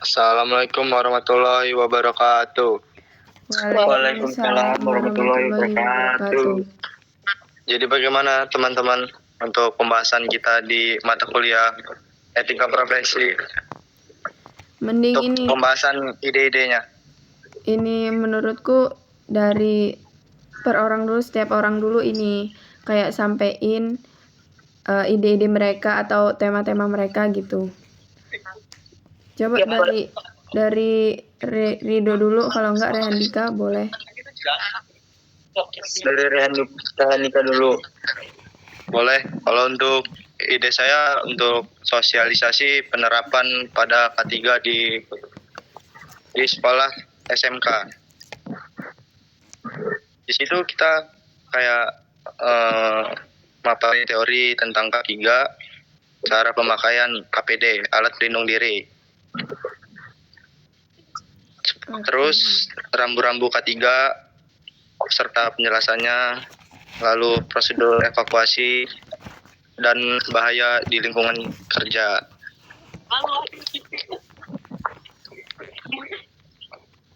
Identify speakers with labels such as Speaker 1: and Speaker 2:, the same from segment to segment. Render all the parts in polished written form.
Speaker 1: Assalamualaikum warahmatullahi wabarakatuh.
Speaker 2: Waalaikumsalam warahmatullahi wabarakatuh.
Speaker 1: Jadi bagaimana teman-teman untuk pembahasan kita di mata kuliah etika profesi?
Speaker 2: Mending
Speaker 1: Untuk
Speaker 2: ini
Speaker 1: pembahasan ide-idenya.
Speaker 2: ini menurutku dari per orang dulu, setiap orang dulu ini kayak sampein ide-ide mereka atau tema-tema mereka gitu. Coba dari Rido dulu, kalau enggak Rehandika boleh.
Speaker 1: Dari Rehandika dulu. Boleh. Kalau untuk ide saya untuk sosialisasi penerapan pada K3 di sekolah SMK. Di situ kita kayak materi teori tentang K3, cara pemakaian APD, alat pelindung diri. Terus rambu-rambu K3 serta penjelasannya, lalu prosedur evakuasi dan bahaya di lingkungan kerja.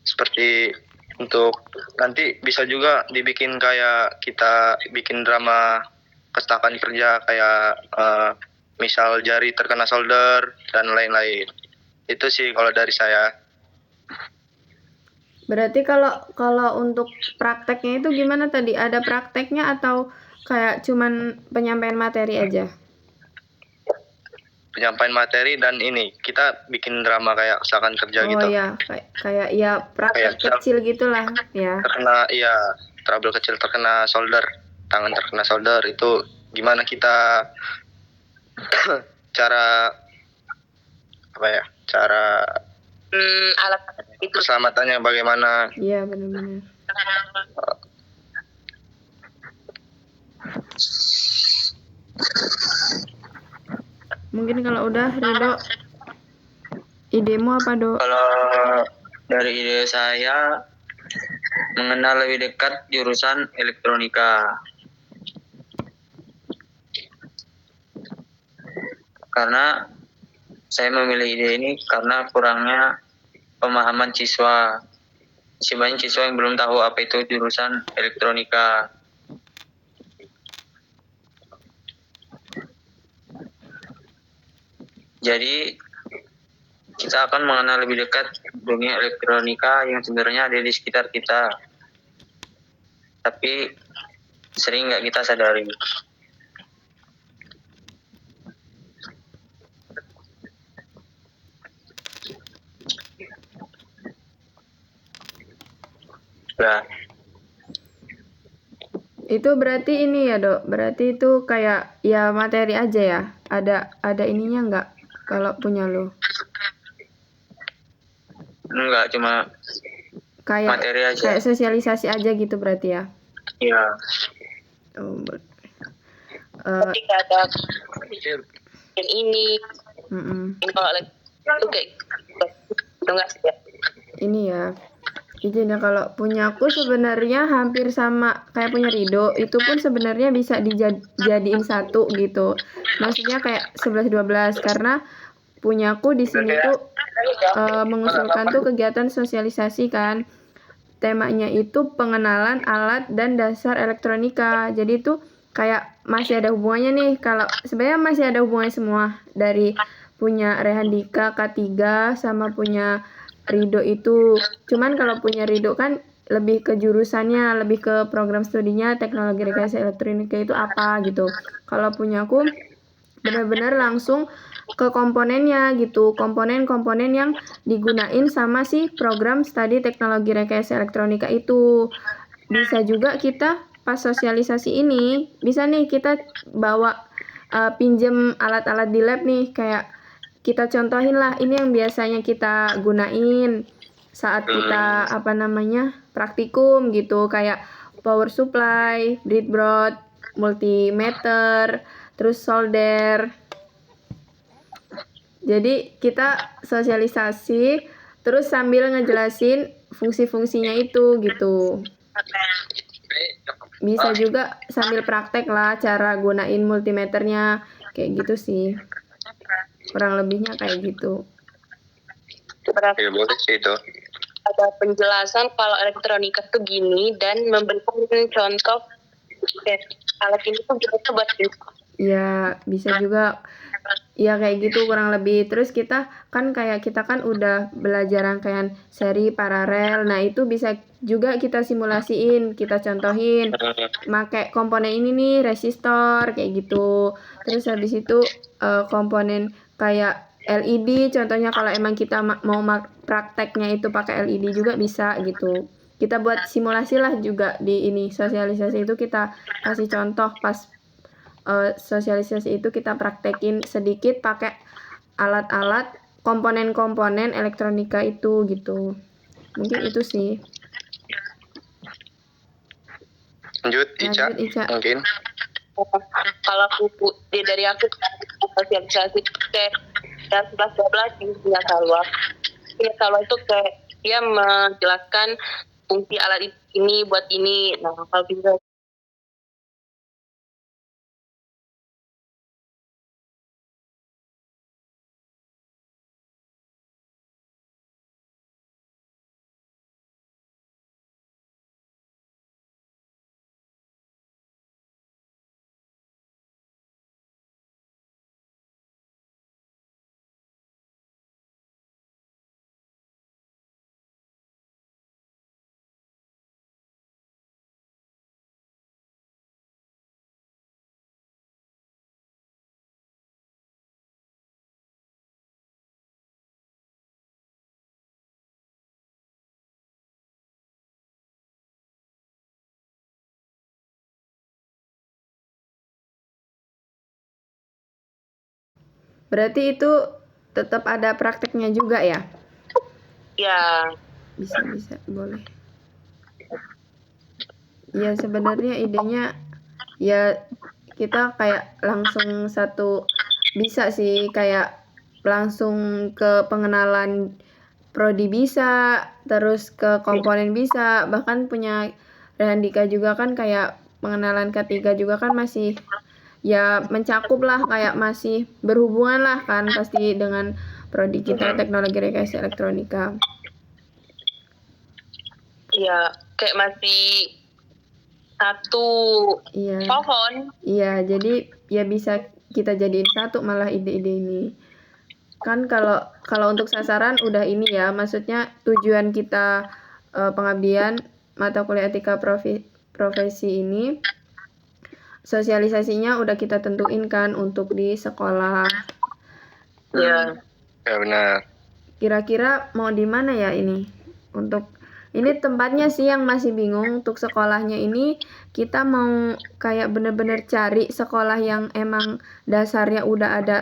Speaker 1: Seperti untuk nanti bisa juga dibikin kayak kita bikin drama kecelakaan kerja kayak misal jari terkena solder dan lain-lain. Itu sih kalau dari saya.
Speaker 2: Berarti kalau untuk prakteknya itu gimana tadi? Ada prakteknya atau kayak cuman penyampaian materi aja?
Speaker 1: Penyampaian materi dan ini kita bikin drama kayak kecelakaan kerja gitu.
Speaker 2: Oh ya, kayak ya praktek kecil gitulah ya.
Speaker 1: Terkena trouble kecil, terkena solder, tangan terkena solder, itu gimana kita cara alat itu keselamatannya bagaimana?
Speaker 2: Iya, benar-benar. Mungkin kalau udah Rido, idemu apa, Do?
Speaker 3: Kalau dari ide saya mengenal lebih dekat jurusan elektronika. Karena saya memilih ide ini karena kurangnya pemahaman siswa. Masih banyak siswa yang belum tahu apa itu jurusan elektronika. Jadi kita akan mengenal lebih dekat dunia elektronika yang sebenarnya ada di sekitar kita, tapi sering nggak kita sadari. Nah,
Speaker 2: itu berarti ini ya, Dok. Berarti itu kayak ya materi aja ya. Ada ininya nggak kalau punya lo?
Speaker 3: enggak, cuma
Speaker 2: Kayak
Speaker 3: materi aja.
Speaker 2: Kayak sosialisasi aja gitu berarti ya.
Speaker 3: Iya.
Speaker 4: Ketika ada yang ini kalau lagi itu kayak gitu nggak sih ya?
Speaker 2: Ini ya. Izin ya, kalau punya aku sebenarnya hampir sama kayak punya Rido. Itu pun sebenarnya bisa dijadiin satu gitu. Maksudnya kayak 11-12 karena punyaku di sini tuh mengusulkan tuh kegiatan sosialisasi kan. Temanya itu pengenalan alat dan dasar elektronika. Jadi itu kayak masih ada hubungannya nih. Kalau sebenarnya masih ada hubungannya semua, dari punya Rehandika K3 sama punya Rido itu. Cuman kalau punya Rido kan lebih ke jurusannya, lebih ke program studinya teknologi rekayasa elektronika itu apa gitu. Kalau punya aku benar-benar langsung ke komponennya gitu, komponen-komponen yang digunain sama si program studi teknologi rekayasa elektronika itu. Bisa juga kita pas sosialisasi ini, bisa nih kita bawa pinjem alat-alat di lab nih, kayak kita contohin lah ini yang biasanya kita gunain saat kita praktikum gitu, kayak power supply, breadboard, multimeter, terus solder. Jadi kita sosialisasi terus sambil ngejelasin fungsi-fungsinya itu gitu. Bisa juga sambil praktek lah cara gunain multimeternya, kayak gitu sih. Kurang lebihnya kayak gitu.
Speaker 4: Berarti
Speaker 1: Ya boleh sih itu.
Speaker 4: ada penjelasan kalau elektronika tuh gini dan memberikan contoh alat ini tuh kita buat ini.
Speaker 2: Ya bisa juga ya kayak gitu kurang lebih. Terus kita kan udah belajar rangkaian seri paralel. Nah, itu bisa juga kita simulasiin, kita contohin pakai komponen ini nih, resistor kayak gitu. Terus habis itu komponen kayak LED contohnya kalau emang kita mau prakteknya itu pakai LED juga bisa gitu. Kita buat simulasi lah juga di ini sosialisasi itu kita kasih contoh pas sosialisasi itu kita praktekin sedikit pakai alat-alat komponen-komponen elektronika itu gitu. Mungkin itu sih.
Speaker 1: Lanjut Ica. Mungkin.
Speaker 4: Kalau dari aku sosialisasi kayak 11-12 punya Salwa. Punya Salwa itu kayak dia menjelaskan fungsi alat ini buat ini. Nah, kalau bisa
Speaker 2: Berarti itu tetap ada prakteknya juga ya?
Speaker 4: ya
Speaker 2: Bisa boleh. Ya sebenarnya idenya ya kita kayak langsung bisa sih kayak langsung ke pengenalan prodi bisa, terus ke komponen bisa, bahkan punya Rehandika juga kan kayak pengenalan ketiga juga kan masih ya mencakup lah kayak masih berhubungan lah kan pasti dengan prodi kita teknologi rekayasa elektronika.
Speaker 4: ya kayak masih satu pohon.
Speaker 2: Iya, jadi ya bisa kita jadiin satu malah ide-ide ini. Kan kalau untuk sasaran udah ini ya, maksudnya tujuan kita pengabdian mata kuliah etika profesi ini sosialisasinya udah kita tentuin kan untuk di sekolah.
Speaker 4: Ya.
Speaker 1: Ya benar.
Speaker 2: Kira-kira mau di mana ya ini? Untuk ini tempatnya sih yang masih bingung untuk sekolahnya ini kita mau kayak bener-bener cari sekolah yang emang dasarnya udah ada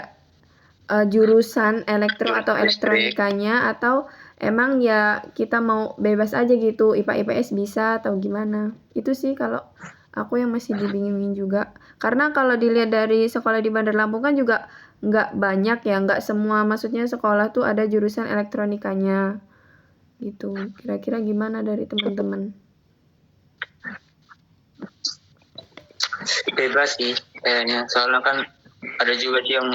Speaker 2: jurusan elektro atau elektronikanya atau emang ya kita mau bebas aja gitu IPA IPS bisa atau gimana. Itu sih kalau aku yang masih dibingungin juga. Karena kalau dilihat dari sekolah di Bandar Lampung kan juga nggak banyak ya, nggak semua maksudnya sekolah tuh ada jurusan elektronikanya gitu. Kira-kira gimana dari teman-teman?
Speaker 3: Bebas sih kayaknya, soalnya kan ada juga sih yang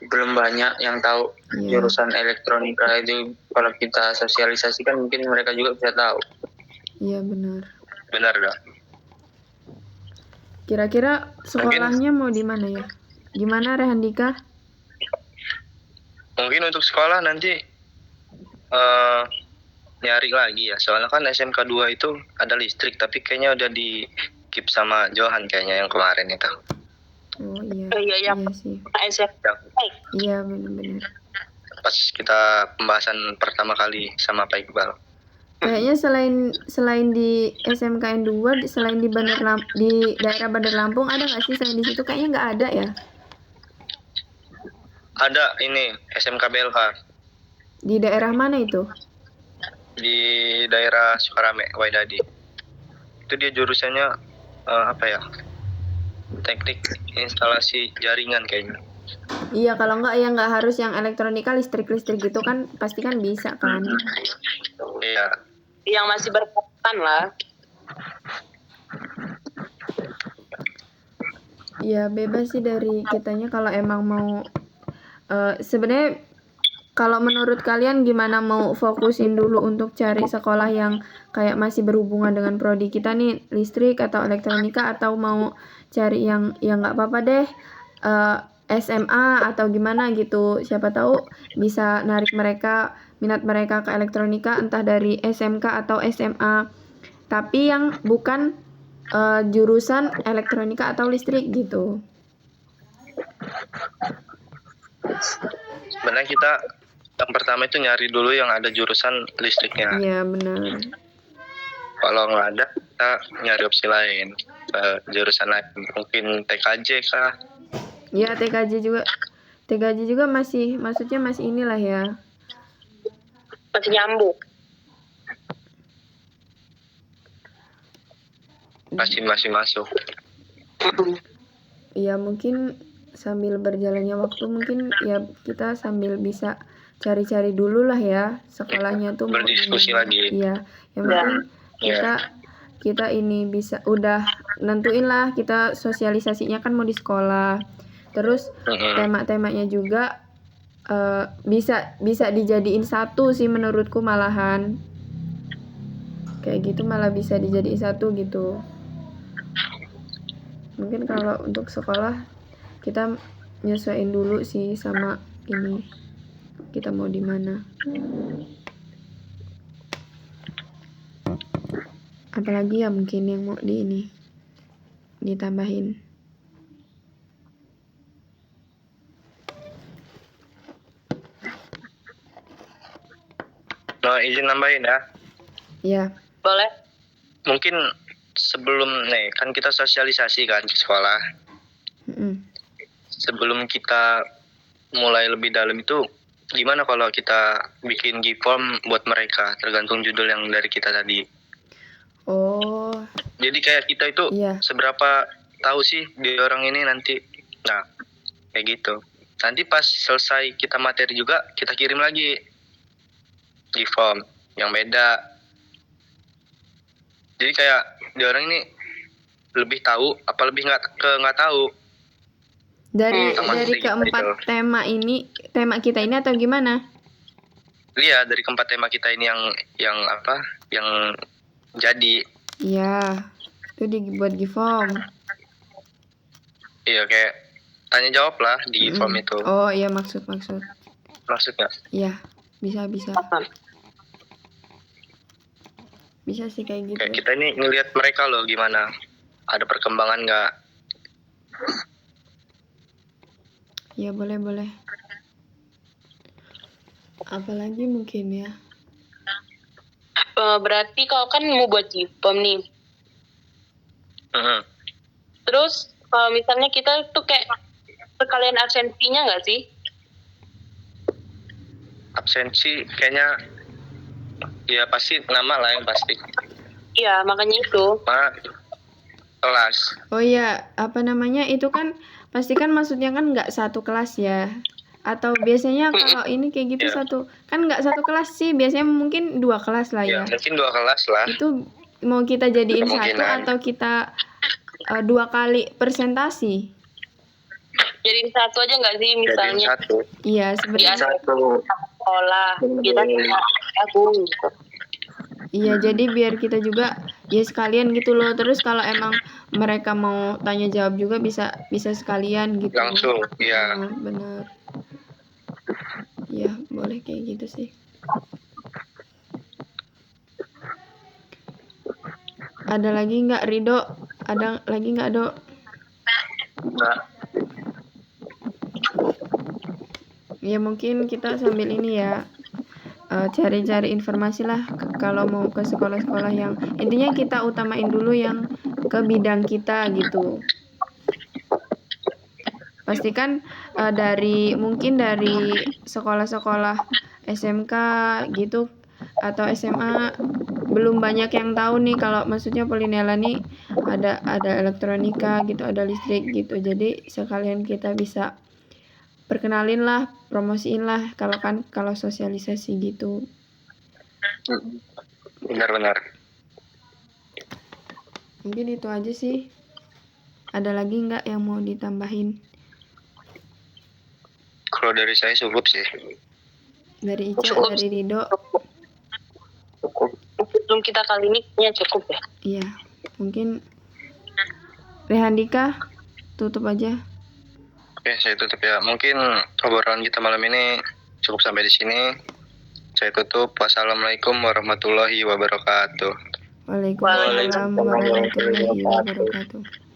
Speaker 3: belum banyak yang tahu jurusan elektronika itu. Kalau kita sosialisasikan mungkin mereka juga bisa tahu.
Speaker 2: Iya benar
Speaker 1: dah.
Speaker 2: Kira-kira sekolahnya mau di mana ya? Gimana Rehandika?
Speaker 1: Mungkin untuk sekolah nanti nyari lagi ya, soalnya kan SMK 2 itu ada listrik tapi kayaknya udah di keep sama Johan kayaknya yang kemarin itu.
Speaker 2: Oh iya.
Speaker 4: Iya
Speaker 2: sih. Iya benar-benar.
Speaker 1: Pas kita pembahasan pertama kali sama Pak Iqbal.
Speaker 2: Kayaknya selain di SMKN 2 selain di di daerah Bandar Lampung ada nggak sih selain di situ? Kayaknya nggak ada ya.
Speaker 1: Ada ini SMK BLH.
Speaker 2: Di daerah mana itu?
Speaker 1: Di daerah Sukarame, Waidadi. Itu dia jurusannya apa ya? Teknik instalasi jaringan kayaknya.
Speaker 2: Iya, kalau nggak ya nggak harus yang elektronika listrik gitu kan pasti kan bisa kan.
Speaker 1: Iya.
Speaker 4: Yang masih berkaitan lah. Ya
Speaker 2: bebas sih dari kitanya kalau emang mau sebenarnya kalau menurut kalian gimana, mau fokusin dulu untuk cari sekolah yang kayak masih berhubungan dengan prodi kita nih, listrik atau elektronika, atau mau cari yang nggak apa-apa deh SMA atau gimana gitu, siapa tahu bisa narik minat mereka ke elektronika, entah dari SMK atau SMA, tapi yang bukan jurusan elektronika atau listrik gitu.
Speaker 1: Sebenarnya kita yang pertama itu nyari dulu yang ada jurusan listriknya.
Speaker 2: Iya benar.
Speaker 1: Kalau nggak ada, kita nyari opsi lain, jurusan lain, mungkin TKJ kah.
Speaker 2: Ya TKJ juga masih, maksudnya masih inilah ya.
Speaker 4: Masih nyambung.
Speaker 1: Masih masuk.
Speaker 2: Ya mungkin sambil berjalannya waktu mungkin ya kita sambil bisa cari-cari dulu lah ya sekolahnya tuh mau
Speaker 1: Berdiskusi
Speaker 2: gimana.
Speaker 1: lagi.
Speaker 2: Iya, yang penting kita ini bisa udah nentuin lah, kita sosialisasinya kan mau di sekolah. Terus tema-temanya juga bisa dijadiin satu sih menurutku, malahan kayak gitu malah bisa dijadiin satu gitu. Mungkin kalau untuk sekolah kita nyesuaiin dulu sih sama ini kita mau di mana. Apalagi ya mungkin yang mau ditambahin.
Speaker 1: Nah, izin nambahin ya.
Speaker 2: Ya.
Speaker 4: Boleh?
Speaker 1: Mungkin sebelum kan kita sosialisasi kan ke sekolah. Sebelum kita mulai lebih dalam itu, gimana kalau kita bikin G-form buat mereka, tergantung judul yang dari kita tadi.
Speaker 2: Oh.
Speaker 1: Jadi kayak kita itu seberapa tahu sih di orang ini nanti. Nah, kayak gitu. Nanti pas selesai kita materi juga, kita kirim lagi G-form yang beda. Jadi kayak di orang ini lebih tahu apa lebih nggak tahu.
Speaker 2: Dari keempat tema kita ini atau gimana?
Speaker 1: Iya, dari keempat tema kita ini yang jadi.
Speaker 2: Iya, itu dibuat G-form.
Speaker 1: Iya, kayak tanya jawab lah di G-form itu.
Speaker 2: Oh iya, maksud.
Speaker 1: Maksudnya?
Speaker 2: Iya, bisa. Bisa sih kayak gitu.
Speaker 1: Kayak kita ini ngelihat mereka loh gimana, ada perkembangan nggak?
Speaker 2: Ya boleh. Apalagi mungkin ya.
Speaker 4: Berarti kalau kan mau buat G-form nih. Terus kalau misalnya kita tuh kayak sekalian absensinya nggak sih?
Speaker 1: Absensi kayaknya ya pasti nama lah yang pasti.
Speaker 4: Iya, makanya itu.
Speaker 1: Kelas.
Speaker 2: Oh iya, apa namanya itu kan pasti kan maksudnya kan nggak satu kelas ya. Atau biasanya kalau ini kayak gitu kan nggak satu kelas sih, biasanya mungkin 2 kelas lah ya.
Speaker 1: Mungkin 2 kelas lah.
Speaker 2: Itu mau kita jadiin satu atau kita 2 kali presentasi?
Speaker 4: Jadiin satu aja nggak sih misalnya?
Speaker 1: Jadiin satu.
Speaker 2: Iya, sebenarnya
Speaker 4: satu sekolah kita gabung gitu.
Speaker 2: Iya, jadi biar kita juga ya sekalian gitu loh. Terus kalau emang mereka mau tanya jawab juga bisa sekalian gitu.
Speaker 1: Langsung, iya.
Speaker 2: Benar. Ya, boleh kayak gitu sih. Ada lagi nggak, Rido? Ada lagi nggak, Dok?
Speaker 1: Enggak.
Speaker 2: Ya mungkin kita sambil ini ya. Cari-cari informasi lah kalau mau ke sekolah-sekolah yang intinya kita utamain dulu yang ke bidang kita gitu. Pastikan mungkin dari sekolah-sekolah SMK gitu atau SMA belum banyak yang tahu nih, kalau maksudnya Polinela nih ada elektronika gitu, ada listrik gitu. Jadi sekalian kita bisa perkenalin lah, promosiin lah kalau sosialisasi gitu.
Speaker 1: Benar.
Speaker 2: Mungkin itu aja sih. Ada lagi nggak yang mau ditambahin?
Speaker 1: Kalau dari saya cukup sih.
Speaker 2: Dari Ica,
Speaker 4: Cukup.
Speaker 2: dari Rido.
Speaker 3: Cukup.
Speaker 4: Belum kita kali ini kayaknya cukup ya.
Speaker 2: Iya, mungkin Rehandika tutup aja.
Speaker 1: Oke, saya tutup ya. Mungkin obrolan kita malam ini cukup sampai di sini. Saya tutup. Wassalamualaikum warahmatullahi wabarakatuh.
Speaker 2: Waalaikumsalam warahmatullahi wabarakatuh.